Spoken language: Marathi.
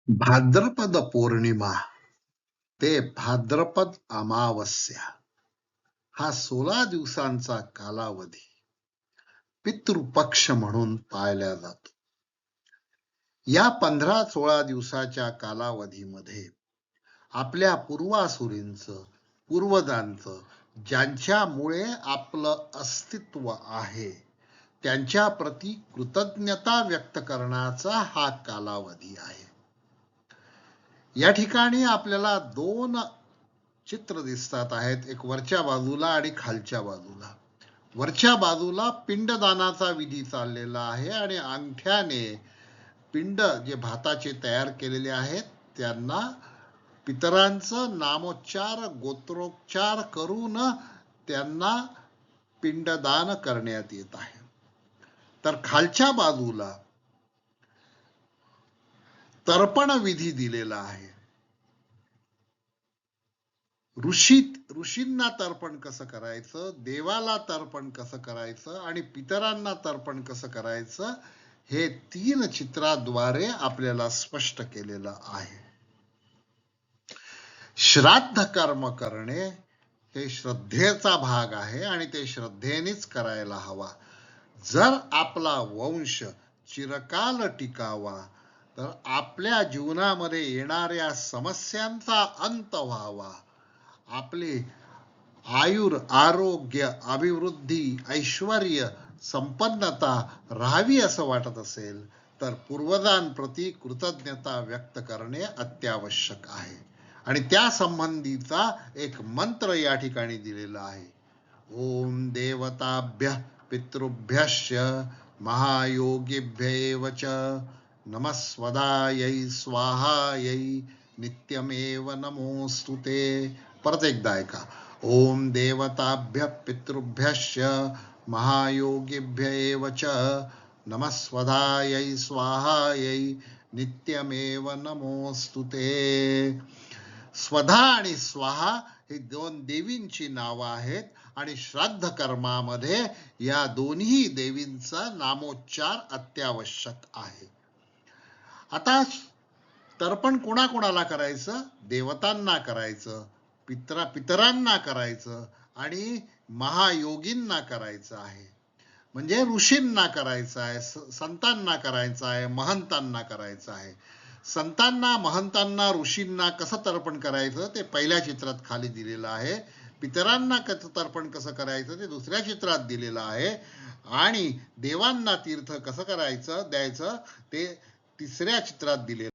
भाद्रपद पौर्णिमा ते भाद्रपद अमावस्या हा 16 दिवसांचा कालावधी पितृपक्ष म्हणून पाळला जातो. या 15-16 दिवसाच्या कालावधीमध्ये आपल्या पूर्वासुरींचं, पूर्वजांचं, ज्यांच्यामुळे आपलं अस्तित्व आहे, त्यांच्या प्रती कृतज्ञता व्यक्त करण्याचा हा कालावधी आहे. या ठिकाणी आपल्याला दोन चित्र दिसतात आहेत, एक वरच्या बाजूला आणि खालच्या बाजूला. वरच्या बाजूला पिंडदानाचा विधी चाललेला आहे आणि अंगठ्याने पिंड जे भाताचे तयार केलेले आहेत त्यांना पितरांचं नामोच्चार गोत्रोच्चार करून त्यांना पिंडदान करण्यात येत आहे. तर खालच्या बाजूला तर्पण विधी दिलेला आहे. ऋषींना तर्पण कसं करायचं, देवाला तर्पण कसं करायचं आणि पितरांना तर्पण कसं करायचं हे 3 चित्राद्वारे आपल्याला स्पष्ट केलेलं आहे. श्राद्ध कर्म करणे हे श्रद्धेचा भाग आहे आणि ते श्रद्धेनेच करायला हवा. जर आपला वंश चिरकाल टिकावा, तर आपल्या जीवनामध्ये येणाऱ्या समस्यांचा अंत व्हावा, आपले आयुर आरोग्य अभिवृद्धी ऐश्वर्य संपन्नता राहावी असं वाटत असेल तर पूर्वजांप्रती कृतज्ञता व्यक्त करणे अत्यावश्यक आहे. आणि त्या संबंधीचा एक मंत्र या ठिकाणी दिलेला आहे. ओम देवताभ्य पितृभ्यश्च महायोगिभ्येव च नमस्वदायै स्वाहायै नित्यमेव नमोस्तुते. परत एकदा ऐका. ओम देवताभ्य पितृभ्यश्च महायोगिभ्येव च नमस्वदायै स्वाहायै नित्यमेव नमोस्तुते. स्वधा आणि स्वाहा ही 2 देवींची नावं आहेत आणि श्राद्ध कर्मामध्ये या दोन्ही देवींचा नामोच्चार अत्यावश्यक आहे. आता तर्पण कोणाकोणाला करायचं? देवतांना करायचं, पितरांना करायचं आणि महायोगींना करायचं आहे. म्हणजे ऋषींना करायचं आहे, संतांना करायचं आहे, महंतांना करायचं आहे. संतांना, महंतांना, ऋषींना कसं तर्पण करायचं ते पहिल्या चित्रात खाली दिलेलं आहे. पितरांना तर्पण कसं करायचं ते दुसऱ्या चित्रात दिलेलं आहे. आणि देवांना तीर्थ कसं करायचं द्यायचं ते तिसऱ्या चित्रात दिलेलं